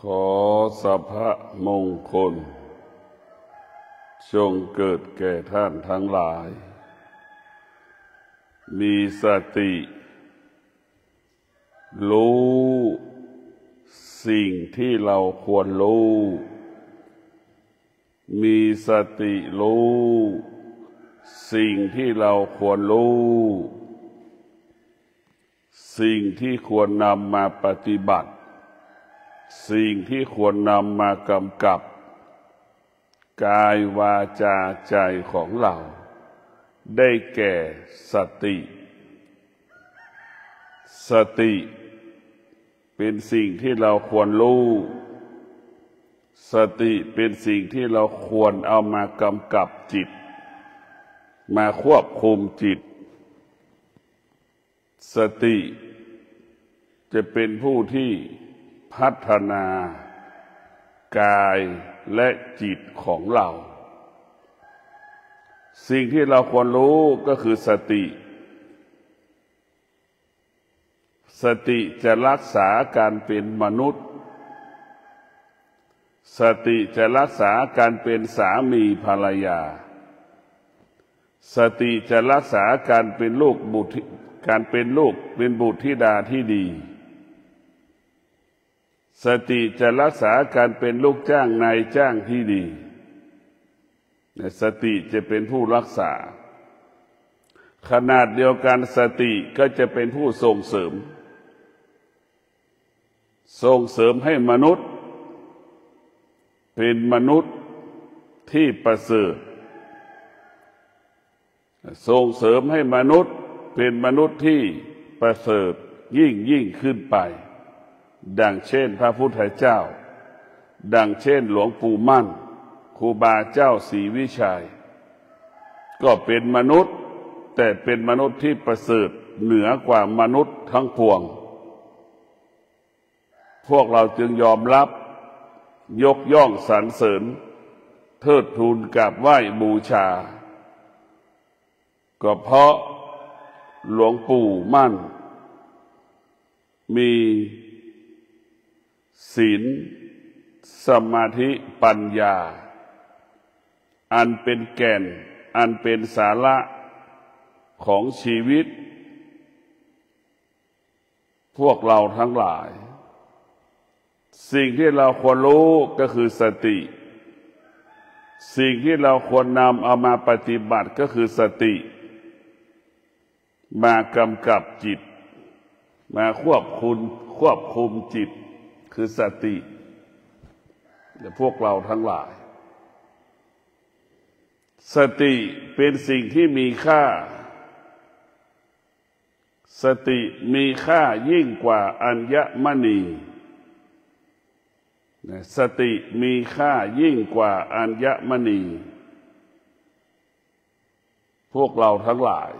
ขอสัพพมงคลจงเกิดแก่ท่านทั้งหลายมีสติรู้สิ่งที่เราควรรู้มีสติรู้สิ่งที่เราควรรู้สิ่งที่ควรนำมาปฏิบัติสิ่งที่ควรนำมากำกับกายวาจาใจของเราได้แก่สติสติเป็นสิ่งที่เราควรรู้สติเป็นสิ่งที่เราควรเอามากำกับจิตมาควบคุมจิตสติจะเป็นผู้ที่พัฒนากายและจิตของเราสิ่งที่เราควรรู้ก็คือสติสติจะรักษาการเป็นมนุษย์สติจะรักษาการเป็นสามีภรรยาสติจะรักษาการเป็นลูกบุตรการเป็นลูกเป็นบุตรธิดาที่ดีสติจะรักษาการเป็นลูกจ้างนายจ้างที่ดีสติจะเป็นผู้รักษาขนาดเดียวกันสติก็จะเป็นผู้ส่งเสริมให้มนุษย์เป็นมนุษย์ที่ประเสริฐส่งเสริมให้มนุษย์เป็นมนุษย์ที่ประเสริฐยิ่งขึ้นไปดังเช่นพระพุทธเจ้าดังเช่นหลวงปู่มั่นครูบาเจ้าศรีวิชัยก็เป็นมนุษย์แต่เป็นมนุษย์ที่ประเสริฐเหนือกว่ามนุษย์ทั้งปวงพวกเราจึงยอมรับยกย่องสรรเสริญเทิดทูนกราบไหว้บูชาก็เพราะหลวงปู่มั่นมีศีลสมาธิปัญญาอันเป็นแก่นอันเป็นสาระของชีวิตพวกเราทั้งหลายสิ่งที่เราควรรู้ก็คือสติสิ่งที่เราควรนำเอามาปฏิบัติก็คือสติมากำกับจิตมาควบคุมจิตคือสติและพวกเราทั้งหลายสติเป็นสิ่งที่มีค่าสติมีค่ายิ่งกว่าอัญมณีสติมีค่ายิ่งกว่าอัญมณีพวกเราทั้งหลาย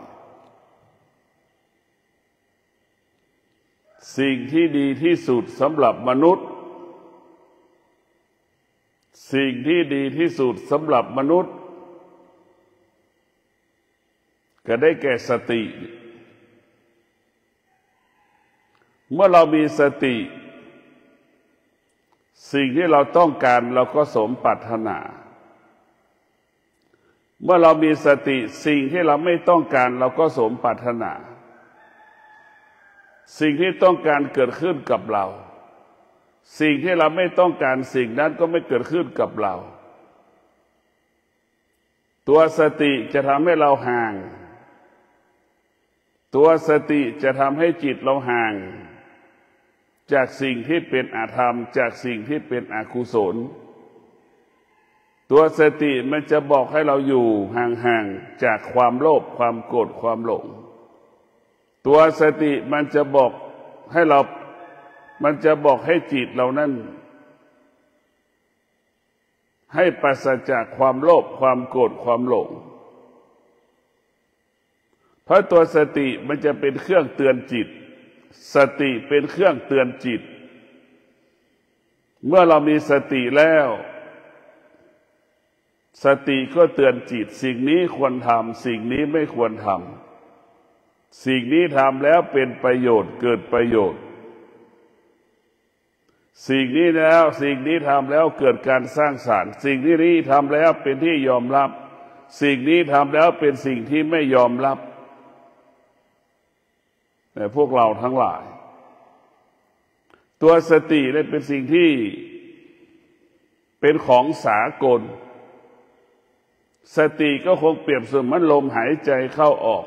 สิ่งที่ดีที่สุดสำหรับมนุษย์สิ่งที่ดีที่สุดสำหรับมนุษย์ก็ได้แก่สติเมื่อเรามีสติสิ่งที่เราต้องการเราก็สมปรารถนาเมื่อเรามีสติสิ่งที่เราไม่ต้องการเราก็สมปรารถนาสิ่งที่ต้องการเกิดขึ้นกับเราสิ่งที่เราไม่ต้องการสิ่งนั้นก็ไม่เกิดขึ้นกับเราตัวสติจะทำให้เราห่างตัวสติจะทำให้จิตเราห่างจากสิ่งที่เป็นอธรรมจากสิ่งที่เป็นอกุศลตัวสติมันจะบอกให้เราอยู่ห่างๆจากความโลภความโกรธความหลงตัวสติมันจะบอกให้จิตเรานั้นให้ปราศจากความโลภความโกรธความหลงเพราะตัวสติมันจะเป็นเครื่องเตือนจิตสติเป็นเครื่องเตือนจิตเมื่อเรามีสติแล้วสติก็เตือนจิตสิ่งนี้ควรทำสิ่งนี้ไม่ควรทำสิ่งนี้ทำแล้วเป็นประโยชน์เกิดประโยชน์ สิ่งนี้แล้วสิ่งนี้ทำแล้วเกิดการสร้างสรรค์สิ่งนี้ทำแล้วเป็นที่ยอมรับสิ่งนี้ทำแล้วเป็นสิ่งที่ไม่ยอมรับแต่พวกเราทั้งหลายตัวสตินี่เป็นสิ่งที่เป็นของสากลสติก็คงเปรียบเสมือนลมหายใจเข้าออก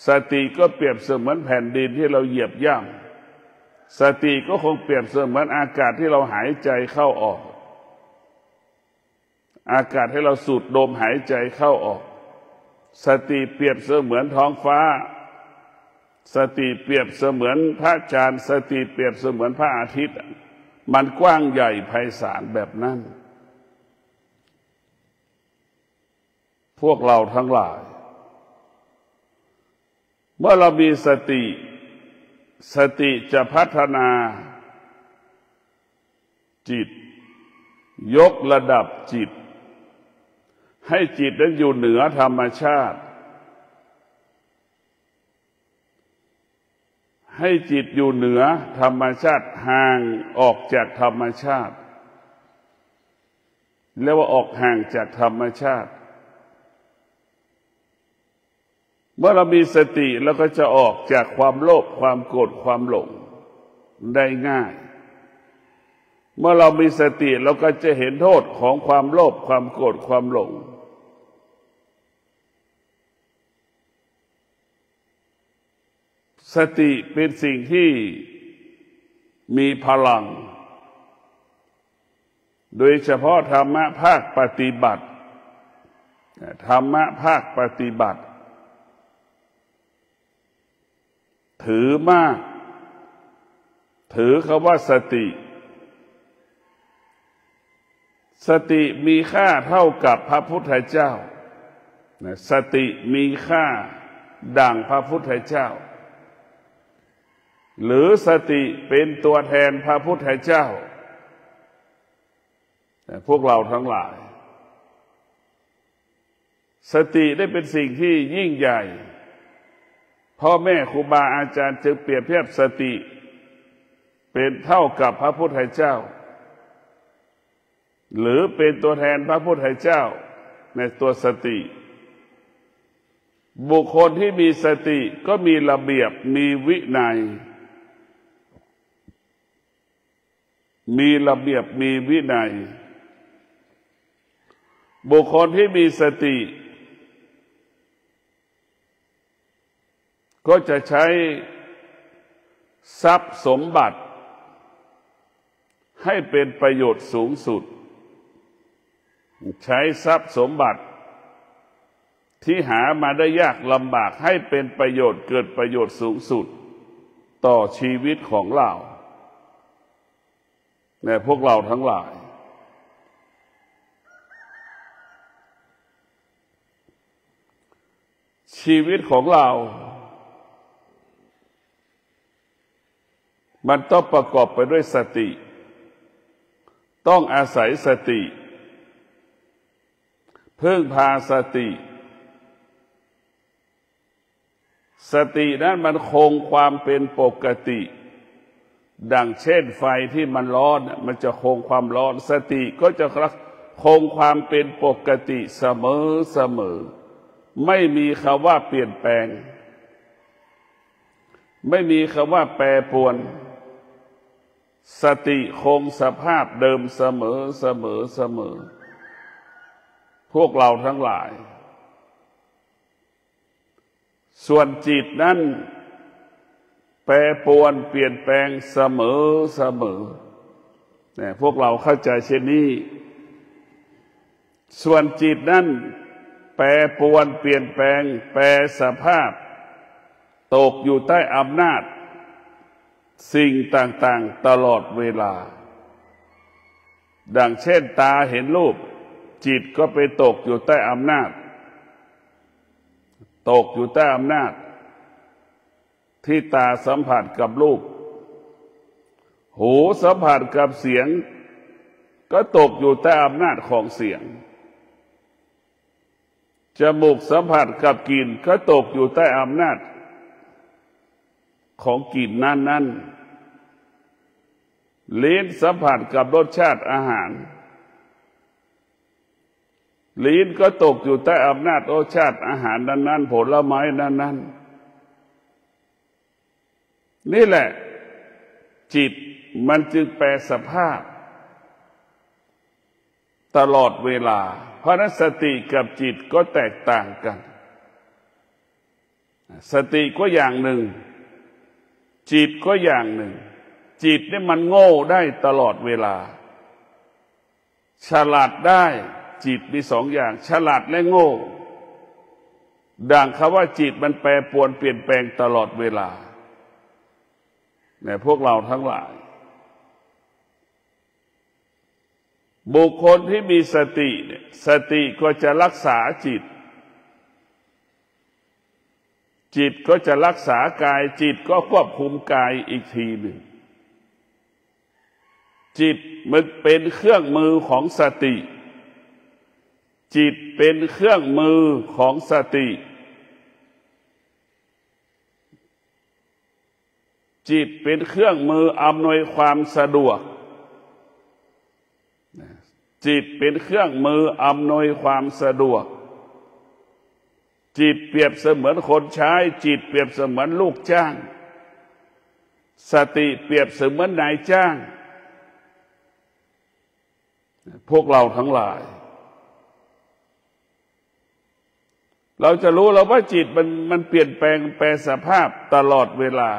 สติก็เปรียบเสมือนแผ่นดินที่เราเหยียบย่ำสติก็คงเปรียบเสมือนอากาศที่เราหายใจเข้าออกอากาศให้เราสูดลมหายใจเข้าออกสติเปรียบเสมือนท้องฟ้าสติเปรียบเสมือนพระจันทร์สติเปรียบเสมือนพระอาทิตย์มันกว้างใหญ่ไพศาลแบบนั้นพวกเราทั้งหลายเมื่อเรามีสติสติจะพัฒนาจิตยกระดับจิตให้จิตนั้นอยู่เหนือธรรมชาติให้จิตอยู่เหนือธรรมชาติห่างออกจากธรรมชาติเรียกว่าออกห่างจากธรรมชาติเมื่อเรามีสติเราก็จะออกจากความโลภความโกรธความหลงได้ง่ายเมื่อเรามีสติเราก็จะเห็นโทษของความโลภความโกรธความหลงสติเป็นสิ่งที่มีพลังโดยเฉพาะธรรมะภาคปฏิบัติธรรมะภาคปฏิบัติถือมากถือคำว่าสติสติมีค่าเท่ากับพระพุทธเจ้าสติมีค่าดั่งพระพุทธเจ้าหรือสติเป็นตัวแทนพระพุทธเจ้าแต่พวกเราทั้งหลายสติได้เป็นสิ่งที่ยิ่งใหญ่พ่อแม่ครูบาอาจารย์จึงเปรียบเทียบสติเป็นเท่ากับพระพุทธเจ้าหรือเป็นตัวแทนพระพุทธเจ้าในตัวสติบุคคลที่มีสติก็มีระเบียบมีวินัยมีระเบียบมีวินัยบุคคลที่มีสติก็จะใช้ทรัพย์สมบัติให้เป็นประโยชน์สูงสุดใช้ทรัพย์สมบัติที่หามาได้ยากลำบากให้เป็นประโยชน์เกิดประโยชน์สูงสุดต่อชีวิตของเราในพวกเราทั้งหลายชีวิตของเรามันต้องประกอบไปด้วยสติต้องอาศัยสติพึ่งพาสติสตินั้นมันคงความเป็นปกติดังเช่นไฟที่มันร้อนมันจะคงความร้อนสติก็จะคงความเป็นปกติเสมอไม่มีคำว่าเปลี่ยนแปลงไม่มีคำว่าแปรปรวนสติคงสภาพเดิมเสมอพวกเราทั้งหลายส่วนจิตนั้นแปรปรวนเปลี่ยนแปลงเสมอเนี่ยพวกเราเข้าใจเช่นนี้ส่วนจิตนั้นแปรปรวนเปลี่ยนแปลงแปรสภาพตกอยู่ใต้อำนาจสิ่งต่างๆตลอดเวลาดังเช่นตาเห็นรูปจิตก็ไปตกอยู่ใต้อำนาจที่ตาสัมผัสกับรูปหูสัมผัสกับเสียงก็ตกอยู่ใต้อำนาจของเสียงจมูกสัมผัสกับกลิ่นก็ตกอยู่ใต้อำนาจของกลิ่นนั้น ลิ้นสัมผัสกับรสชาติอาหารลิ้นก็ตกอยู่ใต้อำนาจรสชาติอาหารนั้นๆผลไม้นั้นๆนี่แหละจิตมันจึงแปรสภาพตลอดเวลาเพราะนั้นสติกับจิตก็แตกต่างกันสติก็อย่างหนึ่งจิตก็อย่างหนึ่งจิตนี่มันโง่ได้ตลอดเวลาฉลาดได้จิตมีสองอย่างฉลาดและโง่ดังคำว่าจิตมันแปรปรวนเปลี่ยนแปลงตลอดเวลาเนี่ยพวกเราทั้งหลายบุคคลที่มีสติเนี่ยสติก็จะรักษาจิตจิตก็จะรักษากายจิตก็ควบคุมกายอีกทีหนึ่งจิตมันเป็นเครื่องมือของสติจิตเป็นเครื่องมือของสติจิตเป็นเครื่องมืออำนวยความสะดวกจิตเป็นเครื่องมืออำนวยความสะดวกจิตเปรียบเสมือนคนใช้จิตเปรียบเสมือนลูกจ้างสติเปรียบเสมือนนายจ้างพวกเราทั้งหลายเราจะรู้แล้วว่าจิตมันเปลี่ยนแปลงแปรสภาพตลอดเวลา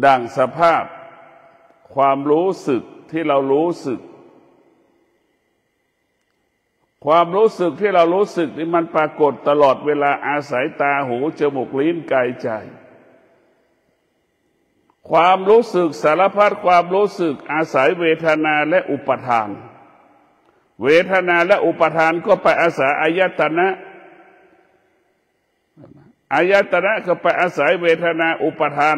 ดังสภาพความรู้สึกที่เรารู้สึกความรู้สึกที่เรารู้สึกนี่มันปรากฏตลอดเวลาอาศัยตาหูจมูกลิ้นกายใจความรู้สึกสารพัดความรู้สึกอาศัยเวทนาและอุปทานเวทนาและอุปทานก็ไปอาศัยอายตนะอายตนะก็ไปอาศัยเวทนาอุปทาน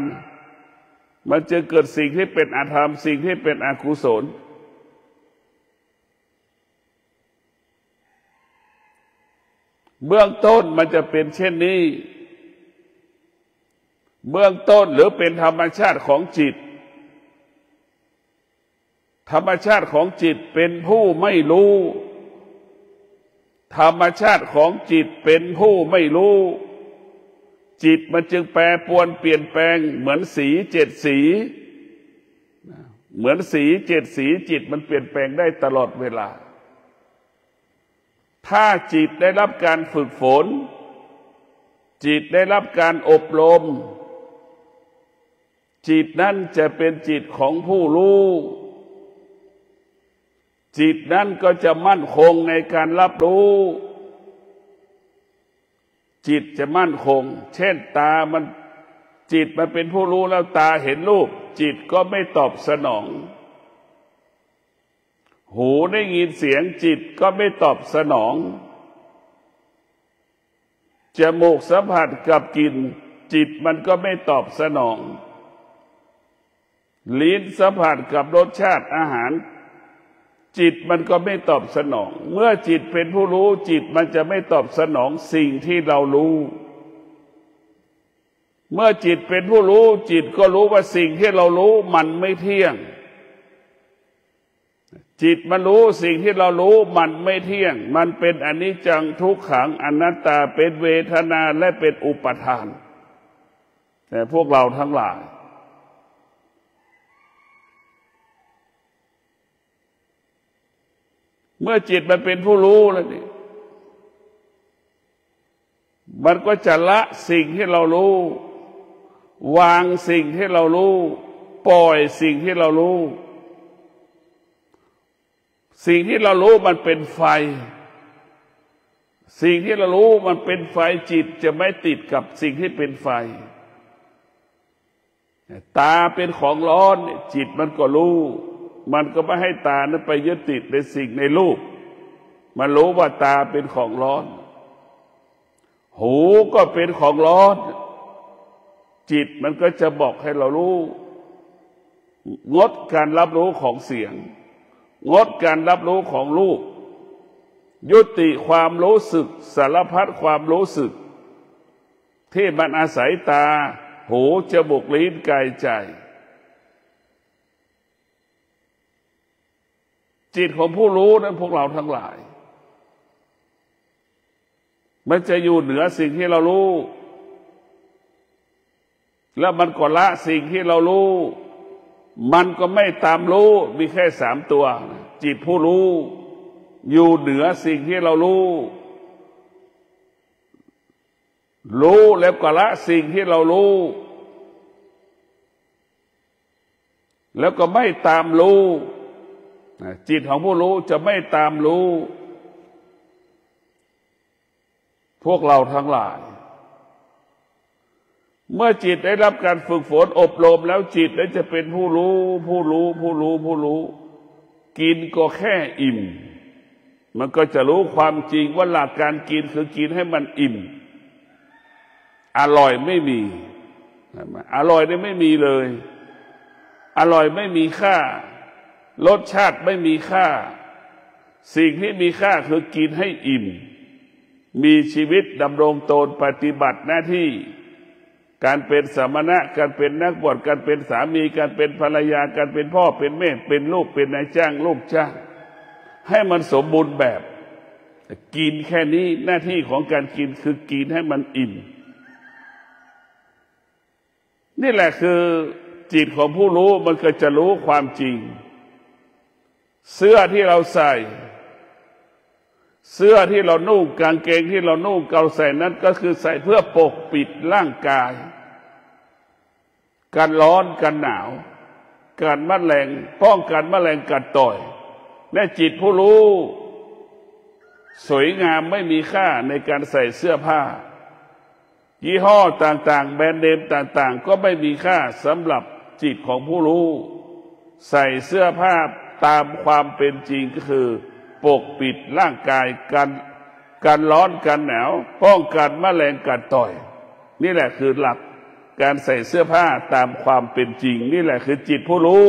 มันจะเกิดสิ่งที่เป็นอธรรมสิ่งที่เป็นอกุศลเบื้องต้นมันจะเป็นเช่นนี้เบื้องต้นหรือเป็นธรรมชาติของจิตธรรมชาติของจิตเป็นผู้ไม่รู้ธรรมชาติของจิตเป็นผู้ไม่รู้จิตมันจึงแปรปรวนเปลี่ยนแปลงเหมือนสีเจ็ดสีเหมือนสีเจ็ดสีจิตมันเปลี่ยนแปลงได้ตลอดเวลาถ้าจิตได้รับการฝึกฝนจิตได้รับการอบรมจิตนั้นจะเป็นจิตของผู้รู้จิตนั้นก็จะมั่นคงในการรับรู้จิตจะมั่นคงเช่นตามันจิตมันเป็นผู้รู้แล้วตาเห็นรูปจิตก็ไม่ตอบสนองหูได้ยินเสียงจิตก็ไม่ตอบสนองจมูกสัมผัสกับกลิ่นจิตมันก็ไม่ตอบสนองลิ้นสัมผัสกับรสชาติอาหารจิตมันก็ไม่ตอบสนองเมื่อจิตเป็นผู้รู้จิตมันจะไม่ตอบสนองสิ่งที่เรารู้เมื่อจิตเป็นผู้รู้จิตก็รู้ว่าสิ่งที่เรารู้มันไม่เที่ยงจิตมันรู้สิ่งที่เรารู้มันไม่เที่ยงมันเป็นอนิจจังทุกขังอนัตตาเป็นเวทนาและเป็นอุปทานแต่พวกเราทั้งหลายเมื่อจิตมันเป็นผู้รู้แล้วนี่มันก็จะละสิ่งที่เรารู้วางสิ่งที่เรารู้ปล่อยสิ่งที่เรารู้สิ่งที่เรารู้มันเป็นไฟสิ่งที่เรารู้มันเป็นไฟจิตจะไม่ติดกับสิ่งที่เป็นไฟตาเป็นของร้อนจิตมันก็รู้มันก็ไม่ให้ตานั้นไปยึดติดในสิ่งในรูปมันรู้ว่าตาเป็นของร้อนหูก็เป็นของร้อนจิตมันก็จะบอกให้เรารู้งดการรับรู้ของเสียงงดการรับรู้ของรูปยุติความรู้สึกสารพัดความรู้สึกที่มันอาศัยตา หูจมูกลิ้นกายใจจิตของผู้รู้นั้นพวกเราทั้งหลายมันจะอยู่เหนือสิ่งที่เรารู้แล้วมันก็ละสิ่งที่เรารู้มันก็ไม่ตามรู้มีแค่3ตัวจิตผู้รู้อยู่เหนือสิ่งที่เรารู้รู้แล้วก็ละสิ่งที่เรารู้แล้วก็ไม่ตามรู้จิตของผู้รู้จะไม่ตามรู้พวกเราทั้งหลายเมื่อจิตได้รับการฝึกฝนอบรมแล้วจิตนั้นจะเป็นผู้รู้กินก็แค่อิ่มมันก็จะรู้ความจริงว่าหลักการกินคือกินให้มันอิ่มอร่อยไม่มีอร่อยนี่ไม่มีเลยอร่อยไม่มีค่ารสชาติไม่มีค่าสิ่งที่มีค่าคือกินให้อิ่มมีชีวิตดำรงตนปฏิบัติหน้าที่การเป็นสมณะการเป็นนักบวชการเป็นสามีการเป็นภรรยาการเป็นพ่อเป็นแม่เป็นลูกเป็นนายจ้างลูกจ้างให้มันสมบูรณ์แบบกินแค่นี้หน้าที่ของการกินคือกินให้มันอิ่มนี่แหละคือจิตของผู้รู้มันก็จะรู้ความจริงเสื้อที่เราใส่เสื้อที่เรานุ่งกางเกงที่เรานุ่งเราใส่นั้นก็คือใส่เพื่อปกปิดร่างกายกันร้อนกันหนาวกันแมลงป้องกันแมลงกัดต่อยและจิตผู้รู้สวยงามไม่มีค่าในการใส่เสื้อผ้ายี่ห้อต่างๆแบรนด์เนมต่างๆก็ไม่มีค่าสำหรับจิตของผู้รู้ใส่เสื้อผ้าตามความเป็นจริงก็คือปกปิดร่างกายกันร้อนกันหนาวป้องกันแมลงกัดต่อยนี่แหละคือหลักการใส่เสื้อผ้าตามความเป็นจริงนี่แหละคือจิตผู้รู้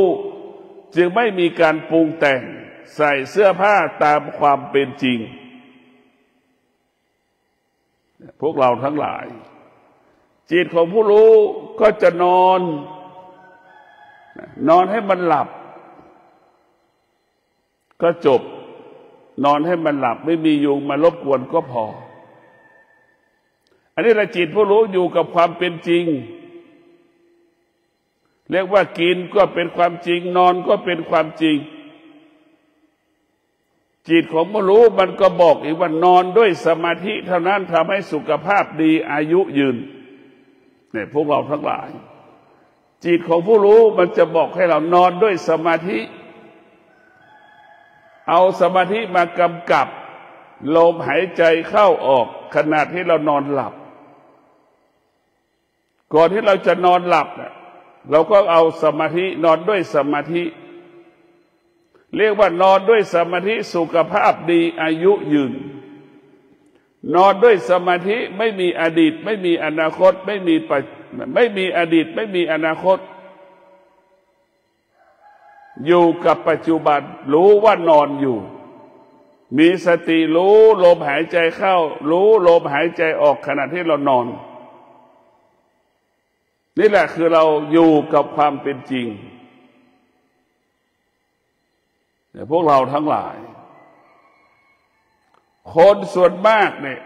จึงไม่มีการปรุงแต่งใส่เสื้อผ้าตามความเป็นจริงพวกเราทั้งหลายจิตของผู้รู้ก็จะนอนให้มันหลับก็จบนอนให้มันหลับไม่มียุงมารบกวนก็พออันนี้แหละจิตผู้รู้อยู่กับความเป็นจริงเรียกว่ากินก็เป็นความจริงนอนก็เป็นความจริงจิตของผู้รู้มันก็บอกอีกว่านอนด้วยสมาธิเท่านั้นทำให้สุขภาพดีอายุยืนเนี่ยพวกเราทั้งหลายจิตของผู้รู้มันจะบอกให้เรานอนด้วยสมาธิเอาสมาธิมากำกับลมหายใจเข้าออกขณะที่เรานอนหลับก่อนที่เราจะนอนหลับเราก็เอาสมาธินอนด้วยสมาธิเรียกว่านอนด้วยสมาธิสุขภาพดีอายุยืนนอนด้วยสมาธิไม่มีอดีตไม่มีอนาคตไม่มีอดีตไม่มีอนาคตอยู่กับปัจจุบันรู้ว่านอนอยู่มีสติรู้ลมหายใจเข้ารู้ลมหายใจออกขณะที่เรานอนนี่แหละคือเราอยู่กับความเป็นจริงแต่พวกเราทั้งหลายคนส่วนมากเนี่ย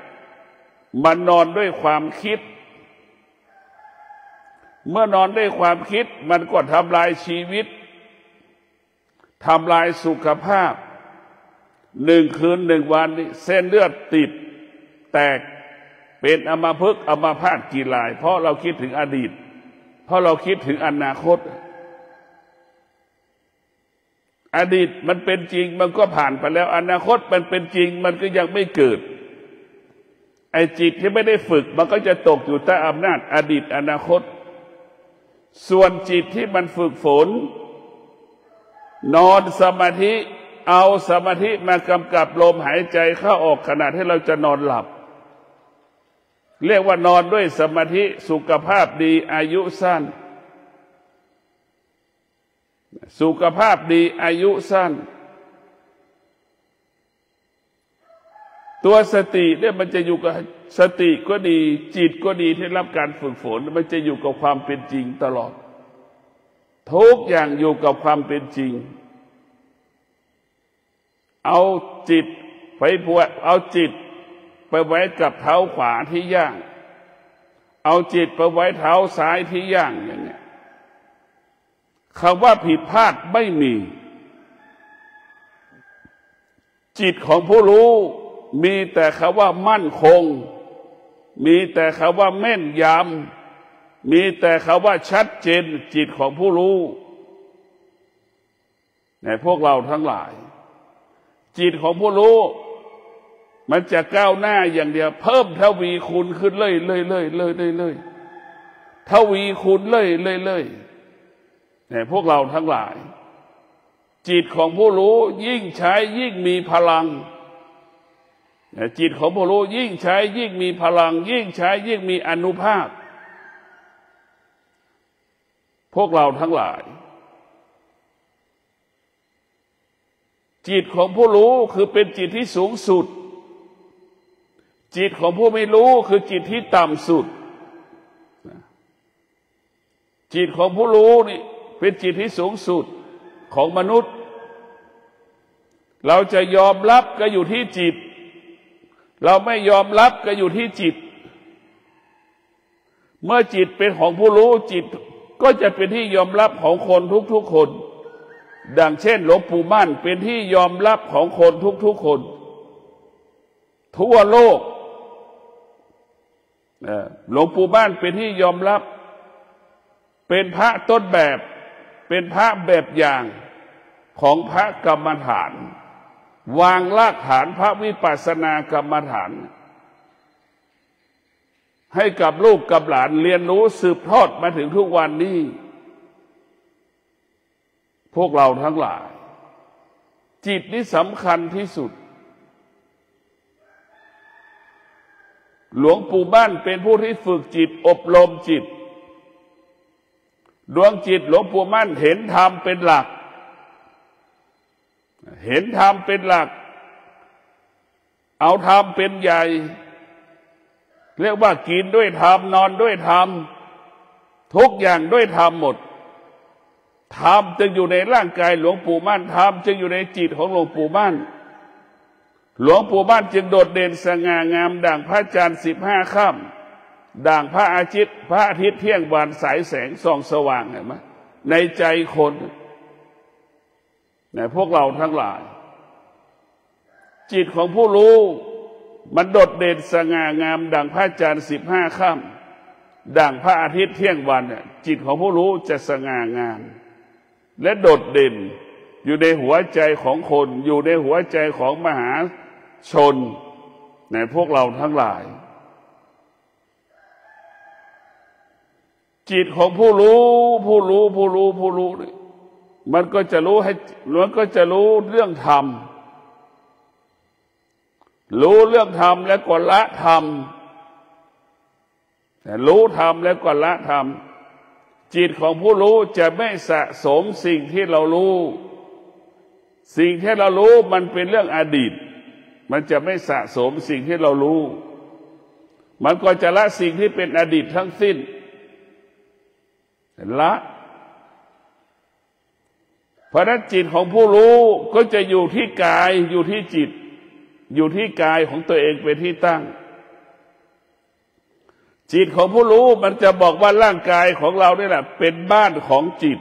มันนอนด้วยความคิดเมื่อนอนด้วยความคิดมันก็ทำลายชีวิตทำลายสุขภาพ1 คืน 1 วันนี้เส้นเลือดติดแตกเป็นอัมพฤกษ์อัมพาตกี่รายเพราะเราคิดถึงอดีตเพราะเราคิดถึงอนาคตอดีตมันเป็นจริงมันก็ผ่านไปแล้วอนาคตมันเป็นจริงมันก็ยังไม่เกิดไอ้จิตที่ไม่ได้ฝึกมันก็จะตกอยู่ใต้อำนาจอดีตอนาคตส่วนจิตที่มันฝึกฝนนอนสมาธิเอาสมาธิมากำกับลมหายใจเข้าออกขณะที่เราจะนอนหลับเรียกว่านอนด้วยสมาธิสุขภาพดีอายุสั้นสุขภาพดีอายุสั้นตัวสติเนี่ยมันจะอยู่กับ สติก็ดีจิตก็ดีที่รับการฝึกฝนมันจะอยู่กับความเป็นจริงตลอดทุกอย่างอยู่กับความเป็นจริงเอาจิตเอาจิตไปไว้กับเท้าขวาที่ย่างเอาจิตไปไว้เท้าซ้ายที่ย่างอย่างนี้คำว่าผิดพลาดไม่มีจิตของผู้รู้มีแต่คำว่ามั่นคงมีแต่คำว่าแม่นยำมีแต่คำว่าชัดเจนจิตของผู้รู้ในพวกเราทั้งหลายจิตของผู้รู้มันจะก้าวหน้าอย่างเดียวเพิ่มทวีคูณขึ้นเรื่อยทวีคูณเรื่อยในพวกเราทั้งหลายจิตของผู้รู้ยิ่งใช้ยิ่งมีพลังจิตของผู้รู้ยิ่งใช้ยิ่งมีพลังยิ่งใช้ยิ่งมีอานุภาพพวกเราทั้งหลายจิตของผู้รู้คือเป็นจิตที่สูงสุดจิตของผู้ไม่รู้คือจิตที่ต่ำสุดจิตของผู้รู้นี่เป็นจิตที่สูงสุดของมนุษย์เราจะยอมรับก็อยู่ที่จิตเราไม่ยอมรับก็อยู่ที่จิตเมื่อจิตเป็นของผู้รู้จิตก็จะเป็นที่ยอมรับของคนทุกๆคนดังเช่นหลวงปู่มั่นเป็นที่ยอมรับของคนทุกๆคนทั่วโลกหลวงปู่มั่นเป็นที่ยอมรับเป็นพระต้นแบบเป็นพระแบบอย่างของพระกรรมฐานวางรากฐานพระวิปัสสนากรรมฐานให้กับลูกกับหลานเรียนรู้สืบทอดมาถึงทุกวันนี้พวกเราทั้งหลายจิตนี้สำคัญที่สุดหลวงปู่มั่นเป็นผู้ที่ฝึกจิตอบรมจิตดวงจิตหลวงปู่มั่นเห็นธรรมเป็นหลักเห็นธรรมเป็นหลักเอาธรรมเป็นใหญ่เรียกว่ากินด้วยธรรมนอนด้วยธรรมทุกอย่างด้วยธรรมหมดธรรมจึงอยู่ในร่างกายหลวงปู่มั่นธรรมจึงอยู่ในจิตของหลวงปู่มั่นหลวงปู่มั่นจึงโดดเด่นสง่างามดั่งพระจันทร์15 ค่ำดั่งพระอาทิตย์เที่ยงวันสายแสงส่องสว่างเห็นไหมในใจคนในพวกเราทั้งหลายจิตของผู้รู้มันโดดเด่นสง่างามดั่งพระจันทร์15 ค่ำดั่งพระอาทิตย์เที่ยงวันจิตของผู้รู้จะสง่างามและโดดเด่นอยู่ในหัวใจของคนอยู่ในหัวใจของมหาชนในพวกเราทั้งหลายจิตของผู้รู้นี่มันก็จะรู้เรื่องธรรมรู้เรื่องธรรมแล้วก็ละธรรมรู้ธรรมแล้วก็ละธรรมจิตของผู้รู้จะไม่สะสมสิ่งที่เรารู้สิ่งที่เรารู้มันเป็นเรื่องอดีตมันจะไม่สะสมสิ่งที่เรารู้มันก็จะละสิ่งที่เป็นอดีตทั้งสิ้นละเพราะนั้นจิตของผู้รู้ก็จะอยู่ที่กายอยู่ที่จิตอยู่ที่กายของตัวเองเป็นที่ตั้งจิตของผู้รู้มันจะบอกว่าร่างกายของเรานี่แหละเป็นบ้านของจิต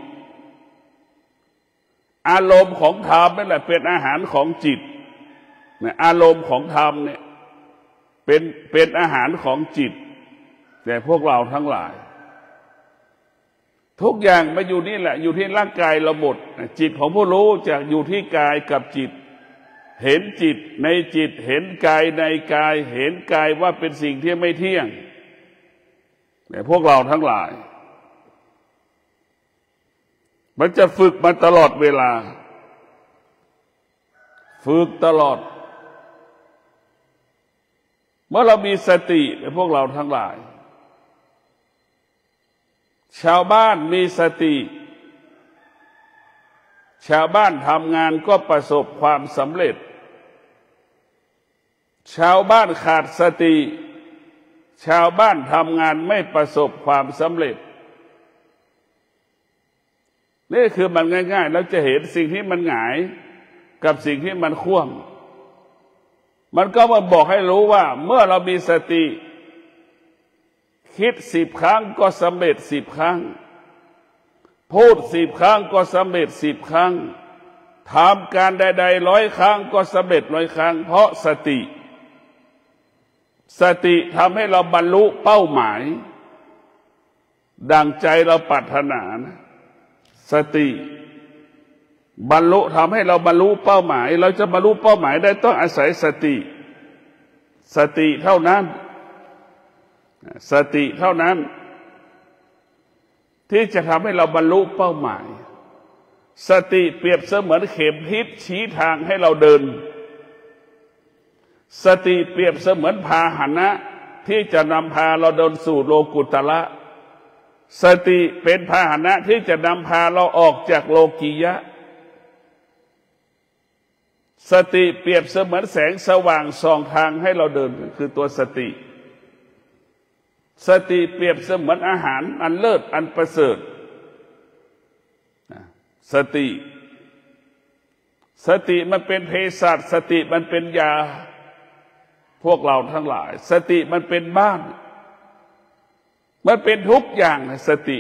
อารมณ์ของธรรมนั่นแหละเป็นอาหารของจิตอารมณ์ของธรรมเนี่ยเป็นอาหารของจิตแต่พวกเราทั้งหลายทุกอย่างมาอยู่นี่แหละอยู่ที่ร่างกายเราหมดจิตของผู้รู้จะอยู่ที่กายกับจิตเห็นจิตในจิตเห็นกายในกายเห็นกายว่าเป็นสิ่งที่ไม่เที่ยงแต่พวกเราทั้งหลายมันจะฝึกมันตลอดเวลาฝึกตลอดเมื่อเรามีสติพวกเราทั้งหลายชาวบ้านมีสติชาวบ้านทำงานก็ประสบความสำเร็จชาวบ้านขาดสติ ชาวบ้านทำงานไม่ประสบความสำเร็จนี่คือมันง่ายๆเราจะเห็นสิ่งที่มันหงายกับสิ่งที่มันคว่ำมันก็มาบอกให้รู้ว่าเมื่อเรามีสติคิด10 ครั้งก็สำเร็จ10 ครั้งพูด10 ครั้งก็สำเร็จ10 ครั้งทำการใดๆ100 ครั้งก็สำเร็จ100 ครั้งเพราะสติทำให้เราบรรลุเป้าหมายดังใจเราปรารถนานะสติบรรลุทำให้เราบรรลุเป้าหมายเราจะบรรลุเป้าหมายได้ต้องอาศัยสติเท่านั้นสติเท่านั้นที่จะทำให้เราบรรลุเป้าหมายสติเปรียบเสมือนเข็มทิศชี้ทางให้เราเดินสติเปรียบเสมือนพาหนะที่จะนำพาเราเดินสู่โลกุตระสติเป็นพาหนะที่จะนำพาเราออกจากโลกียะสติเปรียบเสมือนแสงสว่างส่องทางให้เราเดินคือตัวสติเปรียบเสมือนอาหารอันเลิศอันประเสริฐสติมันเป็นเภสัชสติมันเป็นยาพวกเราทั้งหลายสติมันเป็นบ้านมันเป็นทุกอย่างสติ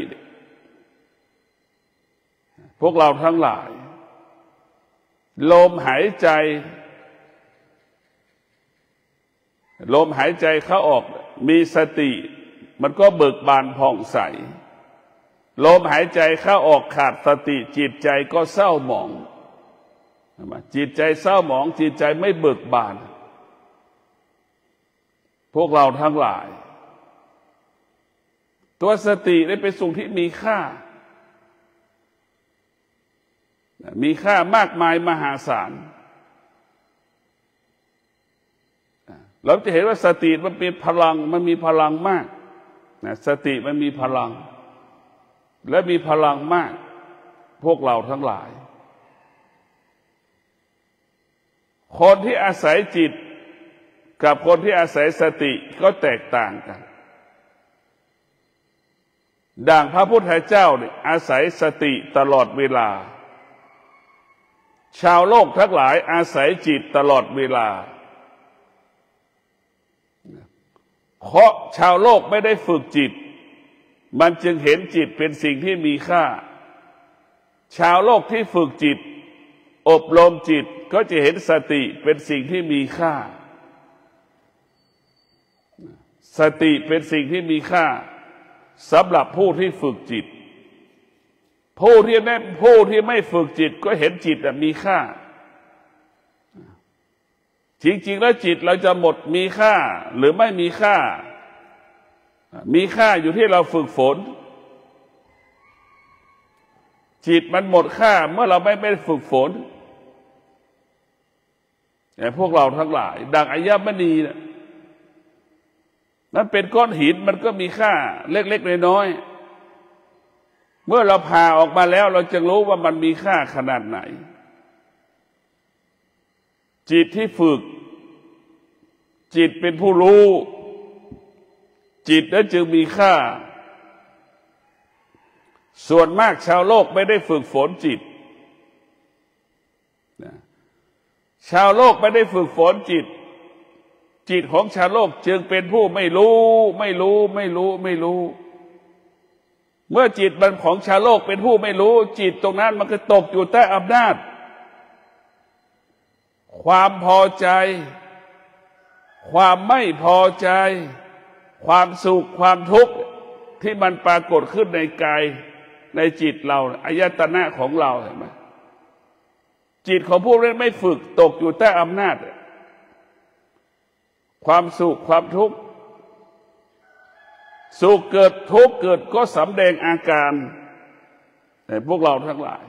พวกเราทั้งหลายลมหายใจเข้าออกมีสติมันก็เบิกบานผ่องใสลมหายใจเข้าออกขาดสติจิตใจก็เศร้าหมองจิตใจเศร้าหมองจิตใจไม่เบิกบานพวกเราทั้งหลายตัวสติได้เป็นสิ่งที่มีค่ามากมายมหาศาลเราจะเห็นว่าสติมันเป็นพลังมันมีพลังมากสติมันมีพลังและมีพลังมากพวกเราทั้งหลายคนที่อาศัยจิตกับคนที่อาศัยสติก็แตกต่างกันดังพระพุทธเจ้าเนี่ยอาศัยสติตลอดเวลาชาวโลกทั้งหลายอาศัยจิตตลอดเวลาเพราะชาวโลกไม่ได้ฝึกจิตมันจึงเห็นจิตเป็นสิ่งที่มีค่าชาวโลกที่ฝึกจิตอบรมจิตก็จะเห็นสติเป็นสิ่งที่มีค่าสติเป็นสิ่งที่มีค่าสำหรับผู้ที่ฝึกจิตผู้ที่ไม่ฝึกจิตก็เห็นจิตมีค่าจริงๆแล้วจิตเราจะหมดมีค่าหรือไม่มีค่าอยู่ที่เราฝึกฝนจิตมันหมดค่าเมื่อเราไม่ฝึกฝนแต่พวกเราทั้งหลายดังอัญมณีนั้นเป็นก้อนหินมันก็มีค่าเล็กๆน้อยๆเมื่อเราผ่าออกมาแล้วเราจะรู้ว่ามันมีค่าขนาดไหนจิตที่ฝึกจิตเป็นผู้รู้จิตนั้นจึงมีค่าส่วนมากชาวโลกไม่ได้ฝึกฝนจิตชาวโลกไม่ได้ฝึกฝนจิตของชาวโลกจึงเป็นผู้ไม่รู้เมื่อจิตมันของชาวโลกเป็นผู้ไม่รู้จิตตรงนั้นมันก็ตกอยู่ใต้อำนาจความพอใจความไม่พอใจความสุขความทุกข์ที่มันปรากฏขึ้นในกายในจิตเราอายตนะของเราเห็นไหมจิตของพวกนั้นไม่ฝึกตกอยู่ใต้อำนาจความสุขความทุกข์สุขเกิดทุกข์เกิดก็สำแดงอาการแต่พวกเราทั้งหลาย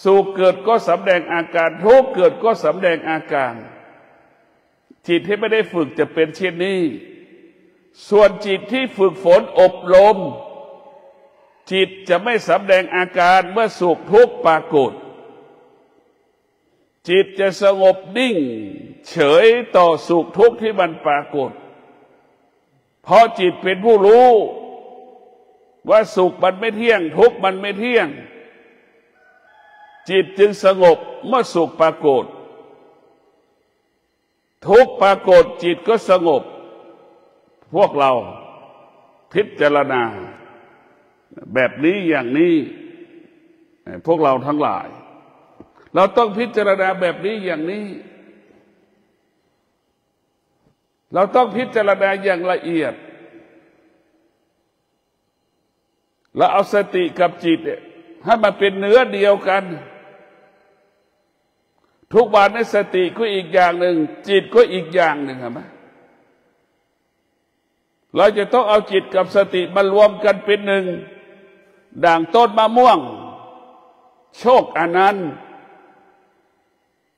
สุขเกิดก็สำแดงอาการทุกข์เกิดก็สำแดงอาการจิตที่ไม่ได้ฝึกจะเป็นเช่นนี้ส่วนจิตที่ฝึกฝนอบรมจิตจะไม่สำแดงอาการเมื่อสุขทุกข์ปรากฏจิตจะสงบนิ่งเฉยต่อสุขทุกข์ที่มันปรากฏเพ ราะจิตเป็นผู้รู้ว่าสุขมันไม่เที่ยงทุกข์มันไม่เที่ยงจิตจึงสงบเมื่อสุขปรากฏทุกข์ปรากฏจิตก็สงบพวกเราพิจารณาแบบนี้อย่างนี้พวกเราทั้งหลายเราต้องพิจารณาแบบนี้อย่างนี้เราต้องพิจารณาอย่างละเอียดแล้วเอาสติกับจิตให้มันเป็นเนื้อเดียวกันทุกวันในสติก็อีกอย่างหนึ่งจิตก็อีกอย่างหนึ่งเห็นไหมเราจะต้องเอาจิตกับสติมารวมกันเป็นหนึ่งด่างต้นมะม่วงโชคอนันต์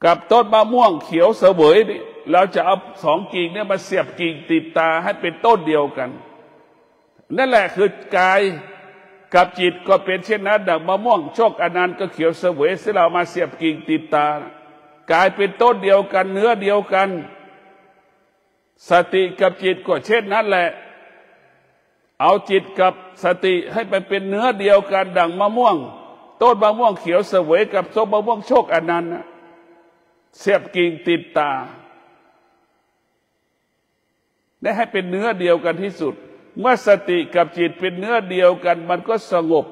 กับต้นมะม่วงเขียวเสวยนี่เราจะเอาสองกิ่งเนี่ยมาเสียบกิ่งติดตาให้เป็นต้นเดียวกันนั่นแหละคือกายกับจิตก็เป็นเช่นนั้นด่างมะม่วงโชคอนันต์ก็เขียวเสวยที่เรามาเสียบกิ่งติดตากายเป็นต้นเดียวกันเนื้อเดียวกันสติกับจิตก็เช่นนั้นแหละเอาจิตกับสติให้ไปเป็นเนื้อเดียวกันดั่งมะม่วงต้นมะม่วงเขียวเสวยกับต้นมะม่วงโชคอนันต์เสียบกิ่งติดตาได้ให้เป็นเนื้อเดียวกันที่สุดเมื่อสติกับจิตเป็นเนื้อเดียวกันมันก็สงบ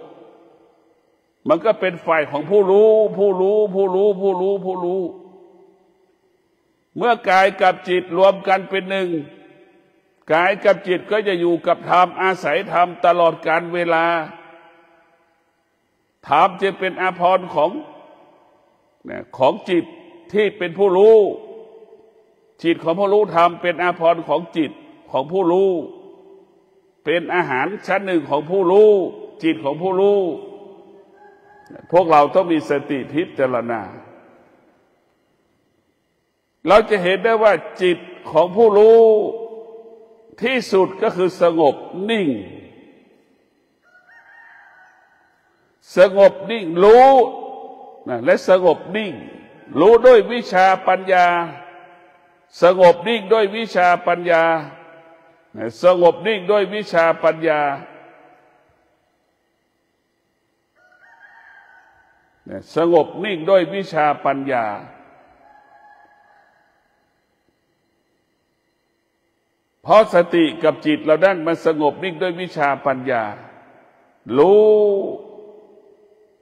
มันก็เป็นฝ่ายของผู้รู้ผู้รู้ผู้รู้ผู้รู้ผู้รู้เมื่อกายกับจิตรวมกันเป็นหนึ่งกายกับจิตก็จะอยู่กับธรรมอาศัยธรรมตลอดกาลเวลาธรรมจะเป็นอาภรณ์ของจิตที่เป็นผู้รู้จิตของผู้รู้ธรรมเป็นอาภรณ์ของจิตของผู้รู้เป็นอาหารชั้นหนึ่งของผู้รู้จิตของผู้รู้พวกเราต้องมีสติพิจารณาเราจะเห็นได้ว่าจิตของผู้รู้ที่สุดก็คือสงบนิ่งสงบนิ่งรู้และสงบนิ่งรู้ด้วยวิชาปัญญาสงบนิ่งด้วยวิชาปัญญาสงบนิ่งด้วยวิชาปัญญาสงบนิ่งด้วยวิชาปัญญาเพราะสติกับจิตเราด้านมันสงบนิ่งด้วยวิชาปัญญารู้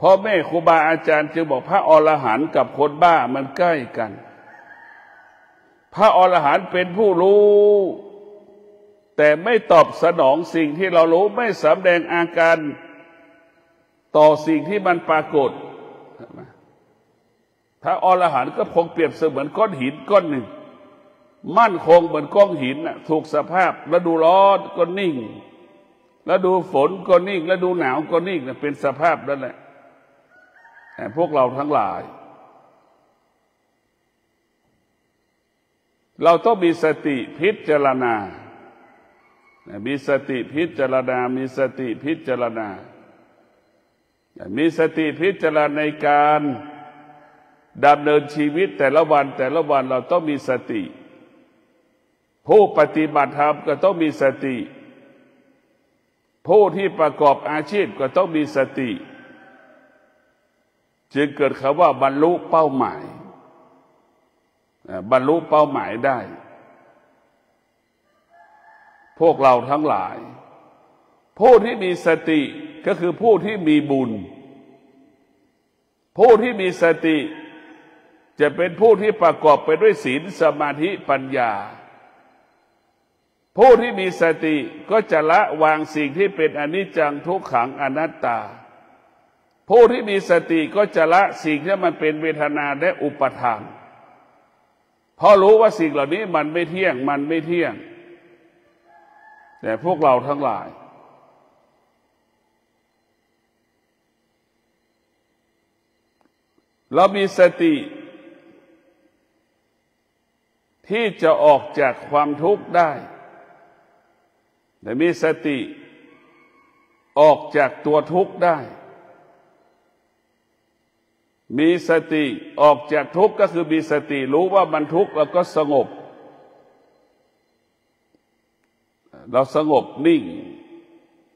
พ่อแม่ครูบาอาจารย์จึงบอกพระอรหันต์กับคนบ้ามันใกล้กันพระอรหันต์เป็นผู้รู้แต่ไม่ตอบสนองสิ่งที่เรารู้ไม่สำแดงอาการต่อสิ่งที่มันปรากฏพระอรหันต์ก็คงเปรียบเสมือนก้อนหินก้อนหนึ่งมั่นคงเหมือนก้อนหินถูกสภาพฤดูร้อนก็นิ่งฤดูฝนก็นิ่งฤดูหนาวก็นิ่งเป็นสภาพนั่นแหละแต่พวกเราทั้งหลายเราต้องมีสติพิจารณามีสติพิจารณามีสติพิจารณามีสติพิจารณาในการดำเนินชีวิตแต่ละวันเราต้องมีสติผู้ปฏิบัติธรรมก็ต้องมีสติผู้ที่ประกอบอาชีพก็ต้องมีสติจึงเกิดคำว่าบรรลุเป้าหมายบรรลุเป้าหมายได้พวกเราทั้งหลายผู้ที่มีสติก็คือผู้ที่มีบุญผู้ที่มีสติจะเป็นผู้ที่ประกอบไปด้วยศีลสมาธิปัญญาผู้ที่มีสติก็จะละวางสิ่งที่เป็นอนิจจังทุกขังอนัตตาผู้ที่มีสติก็จะละสิ่งที่มันเป็นเวทนาและอุปทานเพราะรู้ว่าสิ่งเหล่านี้มันไม่เที่ยงมันไม่เที่ยงแต่พวกเราทั้งหลายเรามีสติที่จะออกจากความทุกข์ได้แต่มีสติออกจากตัวทุกข์ได้มีสติออกจากทุกข์ก็คือมีสติรู้ว่ามันทุกข์แล้วก็สงบ เราสงบนิ่ง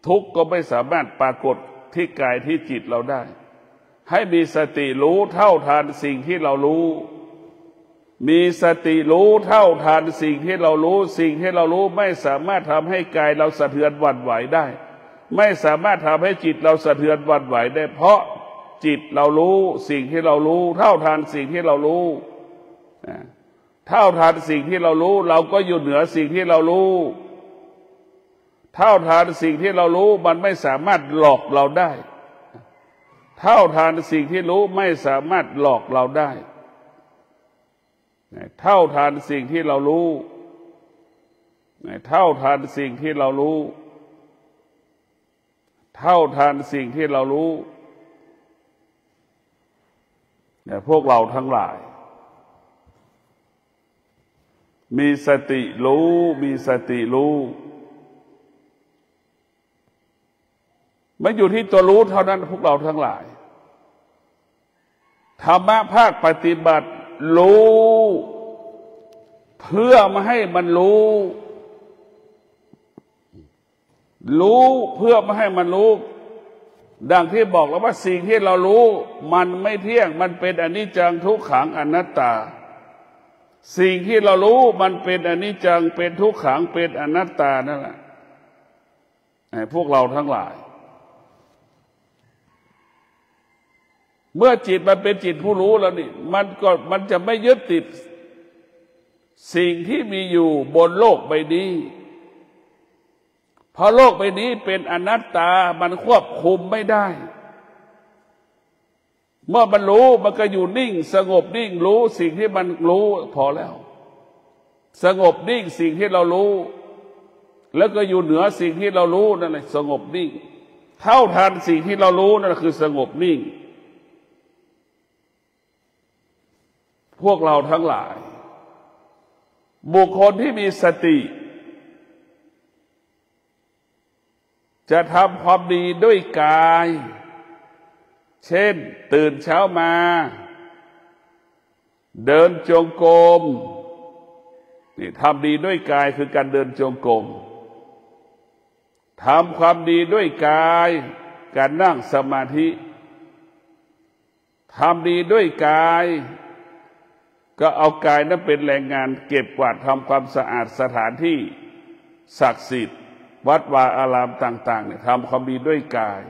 ทุกข์ก็ไม่สามารถปรากฏที่กายที่จิตเราได้ให้มีสติรู้เท่าทันสิ่งที่เรารู้มีสติรู้เท่าทันสิ่งที่เรารู้สิ่งที่เรารู้ไม่สามารถทำให้กายเราสะเทือนหวั่นไหวได้ไม่สามารถทำให้จิตเราสะเทือนหวั่นไหวได้เพราะจิตเรารู้สิ่งที่เรารู้เท่าทันสิ่งที่เรารู้เท่าทันสิ่งที่เรารู้เราก็อยู่เหนือสิ่งที่เรารู้เท่าทันสิ่งที่เรารู้มันไม่สามารถหลอกเราได้เท่าทันสิ่งที่รู้ไม่สามารถหลอกเราได้เท่าทันสิ่งที่เรารู้เท่าทันสิ่งที่เรารู้เท่าทันสิ่งที่เรารู้เนี่ยพวกเราทั้งหลายมีสติรู้มีสติรู้มันอยู่ที่ตัวรู้เท่านั้นพวกเราทั้งหลายธรรมะภาคปฏิบัติรู้เพื่อมาให้มันรู้เพื่อมาให้มันรู้ดังที่บอกแล้วว่าสิ่งที่เรารู้มันไม่เที่ยงมันเป็นอนิจจังทุกขังอนัตตาสิ่งที่เรารู้มันเป็นอนิจจังเป็นทุกขังเป็นอนัตตานั่นแหละพวกเราทั้งหลายเมื่อจิตมันเป็นจิตผู้รู้แล้วนี่มันจะไม่ยึดติดสิ่งที่มีอยู่บนโลกใบนี้เพราะโลกใบนี้เป็นอนัตตามันควบคุมไม่ได้เมื่อมันรู้มันก็อยู่นิ่งสงบนิ่งรู้สิ่งที่มันรู้พอแล้วสงบนิ่งสิ่งที่เรารู้แล้วก็อยู่เหนือสิ่งที่เรารู้นั่นแหละสงบนิ่งเท่าทันสิ่งที่เรารู้นั่นคือสงบนิ่งพวกเราทั้งหลายบุคคลที่มีสติจะทำความดีด้วยกายเช่นตื่นเช้ามาเดินจงกรมนี่ทำดีด้วยกายคือการเดินจงกรมทำความดีด้วยกายการนั่งสมาธิทำดีด้วยกายก็เอากายนั้นเป็นแรงงานเก็บกวาดทำความสะอาดสถานที่ศักดิ์สิทธิ์วัดวาอารามต่างๆเนี่ยทำความดีด้วยกาย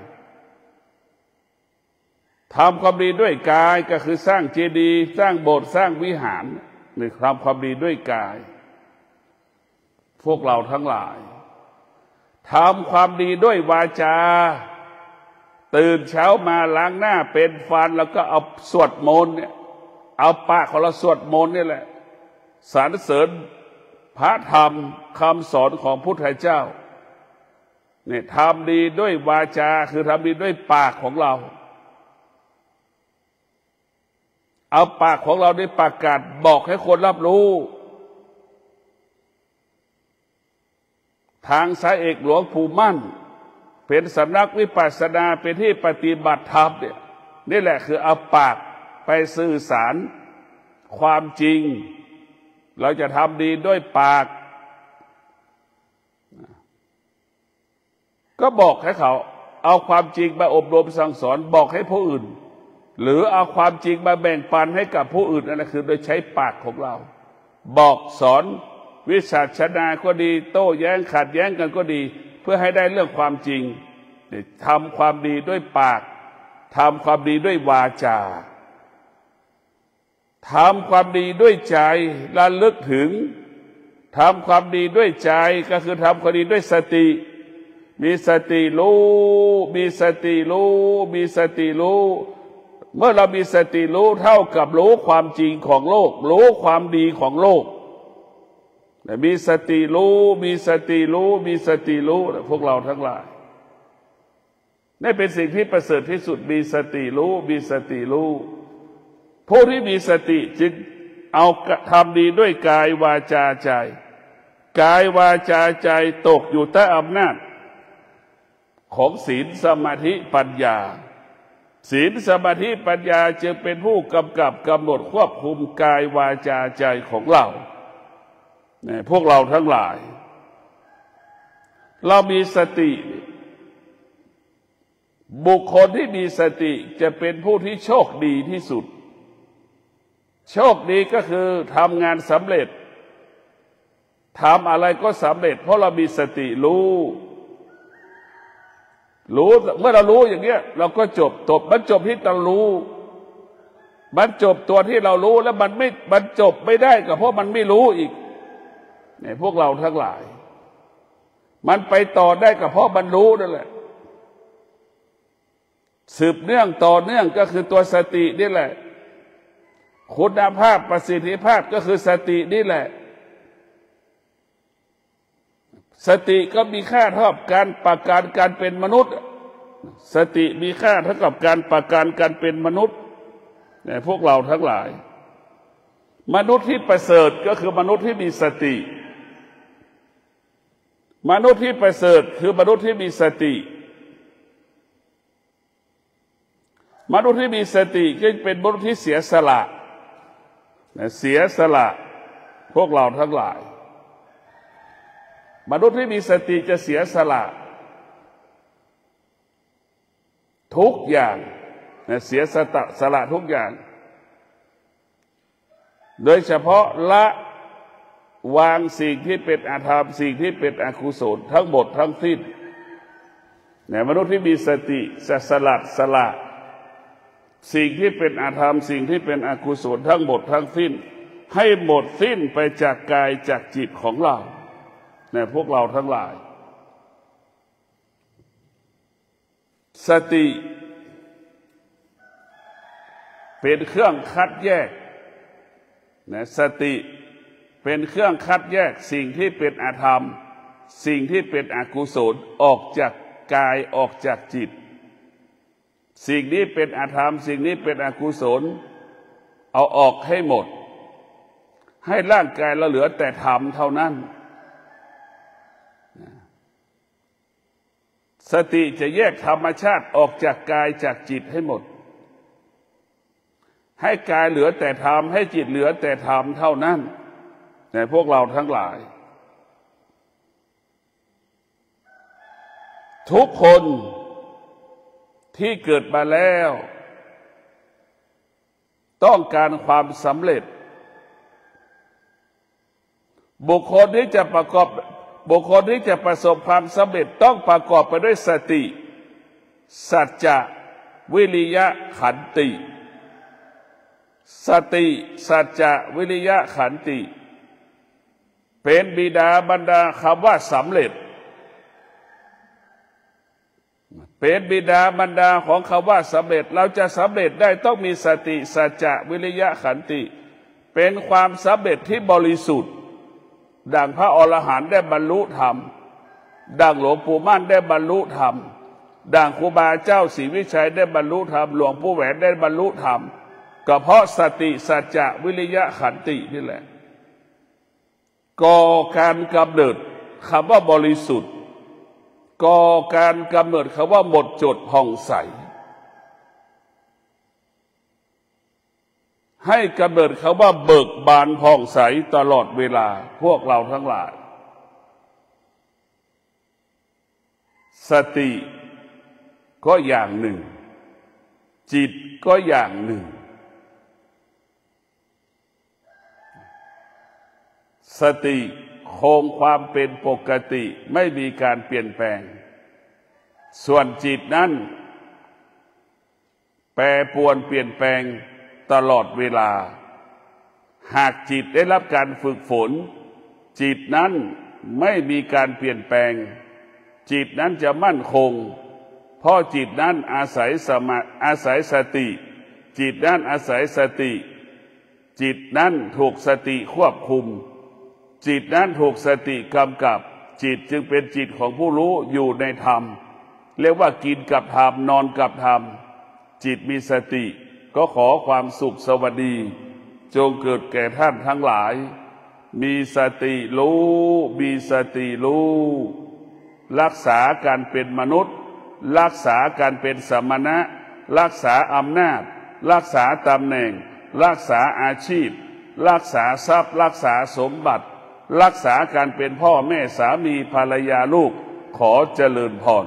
ทำความดีด้วยกายก็คือสร้างเจดีย์สร้างโบสถ์สร้างวิหารนี่ทำความดีด้วยกายพวกเราทั้งหลายทำความดีด้วยวาจาตื่นเช้ามาล้างหน้าเป็นฟันแล้วก็เอาสวดมนต์เนี่ยเอาปากของเราสวดมนต์นี่แหละสรรเสริญพระธรรมคำสอนของพุทธเจ้าเนี่ยทำดีด้วยวาจาคือทำดีด้วยปากของเราเอาปากของเราได้ประกาศบอกให้คนรับรู้ทางสายเอกหลวงปู่มั่นเป็นสำนักวิปัสสนาเป็นที่ปฏิบัติธรรมเนี่ยนี่แหละคือเอาปากไปสื่อสารความจริงเราจะทำดีด้วยปากก็บอกให้เขาเอาความจริงมาอบรมสั่งสอนบอกให้ผู้อื่นหรือเอาความจริงมาแบ่งปันให้กับผู้อื่นนั่นคือโดยใช้ปากของเราบอกสอนวิชาชนาก็ดีโต้แย้งขัดแย้งกันก็ดีเพื่อให้ได้เรื่องความจริงทำความดีด้วยปากทำความดีด้วยวาจาทำความดีด้วยใจระลึกถึงทำความดีด้วยใจก็คือทำความดีด้วยสติมีสติรู้มีสติรู้มีสติรู้เมื่อเรามีสติรู้เท่ากับรู้ความจริงของโลกรู้ความดีของโลกมีสติรู้มีสติรู้มีสติรู้พวกเราทั้งหลายนี่เป็นสิ่งที่ประเสริฐที่สุดมีสติรู้มีสติรู้ผู้ที่มีสติจึงเอาทำดีด้วยกายวาจาใจกายวาจาใจตกอยู่ใต้อำนาจของศีลสมาธิปัญญาศีลสมาธิปัญญาจึงเป็นผู้กำกับกำหนดควบคุมกายวาจาใจของเราพวกเราทั้งหลาย เรามีสติบุคคลที่มีสติจะเป็นผู้ที่โชคดีที่สุดโชคดีก็คือทำงานสำเร็จทำอะไรก็สำเร็จเพราะเรามีสติรู้เมื่อเรารู้อย่างเงี้ยเราก็มันจบที่เรารู้มันจบตัวที่เรารู้แล้วมันจบไม่ได้ก็เพราะมันไม่รู้อีกเนี่ยพวกเราทั้งหลายมันไปต่อได้ก็เพราะมันรู้นั่นแหละสืบเนื่องต่อเนื่องก็คือตัวสตินี่แหละคุณภาพประสิทธิภาพก็คือสตินี่แหละสติก็มีค่าเท่ากับการประกันการเป็นมนุษย์สติมีค่าเท่ากับการประกันการเป็นมนุษย์เนี่ยพวกเราทั้งหลายมนุษย์ที่ประเสริฐก็คือมนุษย์ที่มีสติมนุษย์ที่ประเสริฐคือมนุษย์ที่มีสติมนุษย์ที่มีสติก็เป็นมนุษย์ที่เสียสละพวกเราทั้งหลายมนุษย์ที่มีสติจะเสียสละทุกอย่างเสียสละทุกอย่างโดยเฉพาะละวางสิ่งที่เป็นอธรรมสิ่งที่เป็นอกุศลทั้งหมดทั้งสิ้นมนุษย์ที่มีสติจะสละสิ่งที่เป็นอธรรมสิ่งที่เป็นอกุศลทั้งหมดทั้งสิ้นให้หมดสิ้นไปจากกายจากจิตของเราพวกเราทั้งหลายสติเป็นเครื่องคัดแยกสติเป็นเครื่องคัดแยกสิ่งที่เป็นอธรรมสิ่งที่เป็นอกุศลออกจากกายออกจากจิตสิ่งนี้เป็นอธรรมสิ่งนี้เป็นอกุศลเอาออกให้หมดให้ร่างกายเราเหลือแต่ธรรมเท่านั้นสติจะแยกธรรมชาติออกจากกายจากจิตให้หมดให้กายเหลือแต่ธรรมให้จิตเหลือแต่ธรรมเท่านั้นแต่พวกเราทั้งหลายทุกคนที่เกิดมาแล้วต้องการความสำเร็จบุคคลที่จะประสบความสำเร็จต้องประกอบไปด้วยสติสัจจะวิริยะขันติสติสัจจะวิริยะขันติเป็นบิดาบรรดาคำว่าสำเร็จเป็นบิดาบรรดาของคำว่าสำเร็จเราจะสำเร็จได้ต้องมีสติสัจจะวิริยะขันติเป็นความสำเร็จที่บริสุทธิ์ดังพระอรหันต์ได้บรรลุธรรมดังหลวงปู่มั่นได้บรรลุธรรมดังครูบาเจ้าศรีวิชัยได้บรรลุธรรมหลวงปู่แหวนได้บรรลุธรรมก็เพราะสติสัจจะวิริยะขันตินี่แหละก่อการกำเนิดคำว่าบริสุทธิ์ก่อการกำเนิดคำว่าหมดจดผ่องใสให้กำเนิดคำว่าเบิกบานผ่องใสตลอดเวลาพวกเราทั้งหลายสติก็อย่างหนึ่งจิตก็อย่างหนึ่งสติคงความเป็นปกติไม่มีการเปลี่ยนแปลงส่วนจิตนั้นแปรปรวนเปลี่ยนแปลงตลอดเวลาหากจิตได้รับการฝึกฝนจิตนั้นไม่มีการเปลี่ยนแปลงจิตนั้นจะมั่นคงเพราะจิตนั้นอาศัยสติจิตนั้นอาศัยสติจิตนั้นถูกสติควบคุมจิตนั้นถูกสติกำกับจิตจึงเป็นจิตของผู้รู้อยู่ในธรรมเรียกว่ากินกับธรรมนอนกับธรรมจิตมีสติก็ขอความสุขสวัสดีจงเกิดแก่ท่านทั้งหลายมีสติรู้มีสติรู้รักษาการเป็นมนุษย์รักษาการเป็นสมณะรักษาอำนาจรักษาตำแหน่งรักษาอาชีพรักษาทรัพย์รักษาสมบัติรักษาการเป็นพ่อแม่สามีภรรยาลูก ขอเจริญพร